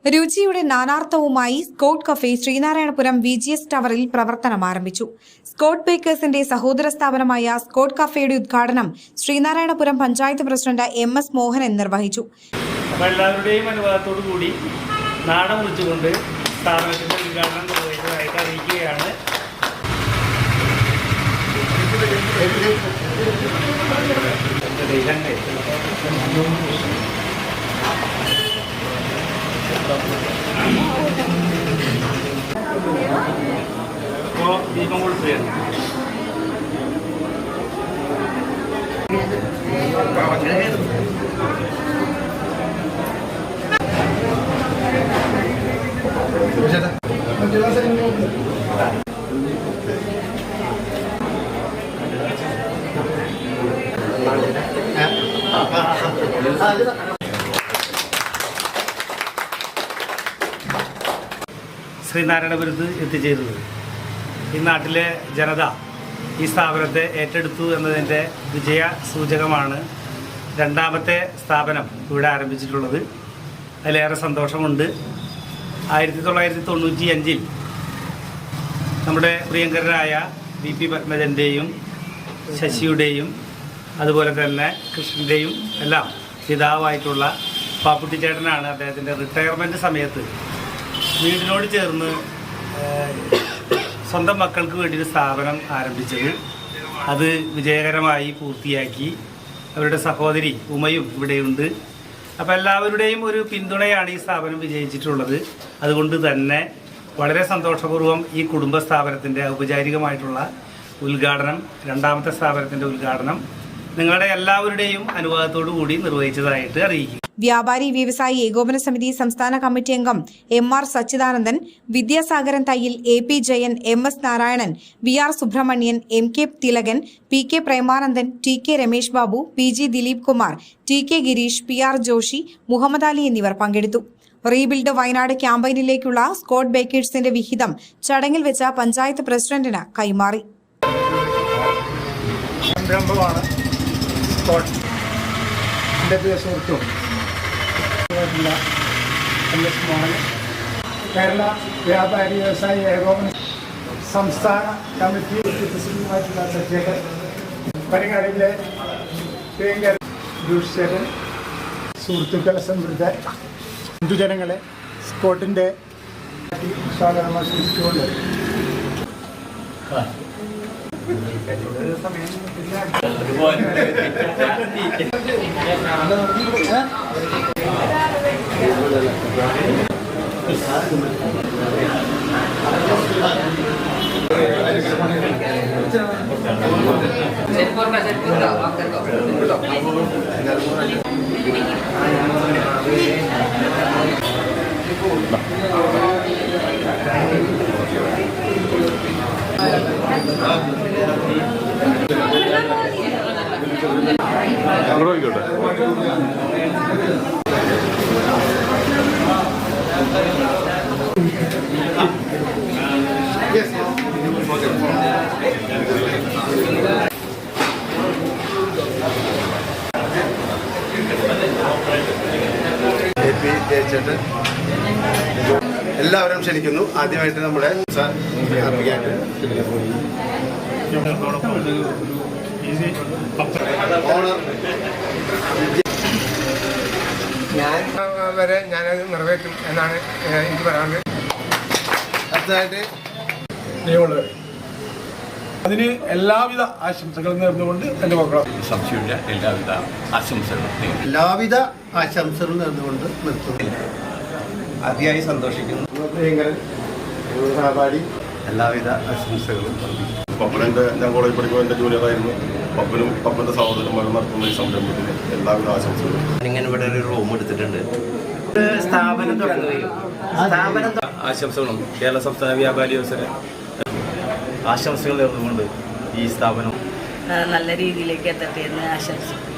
രുചിയുടെ നാനാർത്ഥവുമായി Scott cafe Sreenarayanapuram VGS ടവറിൽ പ്രവർത്തനം ആരംഭിച്ചു. സ്കോട്ട് ബേക്കേഴ്സിന്റെ സഹോദര സ്ഥാപനമായ സ്കോട്ട് കഫേയുടെ ഉദ്ഘാടനം ശ്രീനാരായണപുരം പഞ്ചായത്ത് പ്രസിഡന്റ് MS മോഹനൻ നിർവഹിച്ചു. എല്ലാവരുടെയും അനുവാദത്തോടു കൂടി നാടൻ മുറിച്ചുകൊണ്ട് സ്ഥാപനത്തിന്റെ ഉദ്ഘാടനം നിർവഹിച്ചതായിട്ട് അറിയിക്കുകയാണ്. ഇപ്പോൾ ദീപം കൊടുക്കുകയാണ്. ശ്രീനാരായണപുരത്ത് എത്തിച്ചേരുന്നത് ഈ നാട്ടിലെ ജനത ഈ സ്ഥാപനത്തെ ഏറ്റെടുത്തു എന്നതിൻ്റെ വിജയ സൂചകമാണ്. രണ്ടാമത്തെ സ്ഥാപനം ഇവിടെ ആരംഭിച്ചിട്ടുള്ളത്. അതിലേറെ സന്തോഷമുണ്ട്. 1995 നമ്മുടെ പ്രിയങ്കരരായ VP പത്മജൻ്റെയും ശശിയുടെയും അതുപോലെ തന്നെ കൃഷ്ണൻ്റെയും എല്ലാം പിതാവായിട്ടുള്ള പാപ്പുട്ടിച്ചേട്ടനാണ് അദ്ദേഹത്തിൻ്റെ റിട്ടയർമെൻറ്റ് സമയത്ത് വീടിനോട് ചേർന്ന് സ്വന്തം മക്കൾക്ക് വേണ്ടി ഒരു സ്ഥാപനം ആരംഭിച്ചത്. അത് വിജയകരമായി പൂർത്തിയാക്കി. അവരുടെ സഹോദരി ഉമയും ഇവിടെയുണ്ട്. അപ്പോൾ എല്ലാവരുടെയും ഒരു പിന്തുണയാണ് ഈ സ്ഥാപനം വിജയിച്ചിട്ടുള്ളത്. അതുകൊണ്ട് തന്നെ വളരെ സന്തോഷപൂർവ്വം ഈ കുടുംബ സ്ഥാപനത്തിൻ്റെ ഔപചാരികമായിട്ടുള്ള ഉദ്ഘാടനം, രണ്ടാമത്തെ സ്ഥാപനത്തിൻ്റെ ഉദ്ഘാടനം നിങ്ങളുടെ എല്ലാവരുടെയും അനുവാദത്തോടു കൂടി നിർവഹിച്ചതായിട്ട് അറിയിക്കും. വ്യാപാരി വ്യവസായി ഏകോപന സമിതി സംസ്ഥാന കമ്മിറ്റി അംഗം MR Sachidanandan, Vidyasagaran Thayyil, AP Jayan, MS Narayanan, VR Subramanian, MK Thilakan, PK Premanandan, TK Ramesh Babu, PG Dileep Kumar, TK Girish, PR Joshi, Muhammad Ali എന്നിവർ പങ്കെടുത്തു. റീബിൽഡ് വയനാട് ക്യാമ്പയിനിലേക്കുള്ള സ്കോട്ട് ബേക്കേഴ്സിന്റെ വിഹിതം ചടങ്ങിൽ വെച്ച പഞ്ചായത്ത് പ്രസിഡന്റിന് കൈമാറി. കേരള വ്യാപാരി വ്യവസായി ഏകോപന സംസ്ഥാന കമ്മിറ്റി പ്രസിഡന്റുമായിട്ടുള്ള സജ്ജകൾ, പരിഗണനയിലെ പ്രിയങ്കര ദൂഷ്യകൻ, സുഹൃത്തുക്കൾ, സമൃദ്ധ ഹിന്ദുജനങ്ങളെ സ്കോട്ടിൻ്റെ സ്വാഗതം ആശംസിച്ചുകൊണ്ട് എല്ലാവരും ക്ഷണിക്കുന്നു. ആദ്യമായിട്ട് നമ്മുടെ ഞാനത് നിറവേറ്റും എന്നാണ് എനിക്ക് പറയാനുള്ളത്. അടുത്തതായിട്ട് അതിന് എല്ലാവിധ ആശംസകളും നേർന്നുകൊണ്ട് എൻ്റെ മക്കളെ സംശയമില്ല, എല്ലാവിധ ആശംസകളും നേർന്നുകൊണ്ട് നിർത്തുന്നു. അതിയായി സന്തോഷിക്കുന്നു. എല്ലാവിധ ആശംസകളും. പപ്പനൻ്റെ ഞാൻ കോളേജ് പഠിക്കുമ്പോൾ എൻ്റെ ജൂനിയറായിരുന്നു. പപ്പനും പപ്പൻ്റെ സഹോദരന്മാരും നടത്തുന്ന ഈ സംരംഭത്തിന് എല്ലാവിധ ആശംസകളും. ഇങ്ങനെ ഇവിടെ ഒരു റൂം എടുത്തിട്ടുണ്ട്. സ്ഥാപനം തുടങ്ങുകയും ആശംസകളും കേരള സംസ്ഥാന വ്യാപാരി വ്യവസായ ആശംസകൾ നേർന്നുകൊണ്ട് ഈ സ്ഥാപനം നല്ല രീതിയിലേക്ക് എത്തട്ടെ എന്ന് ആശംസിക്കുന്നു.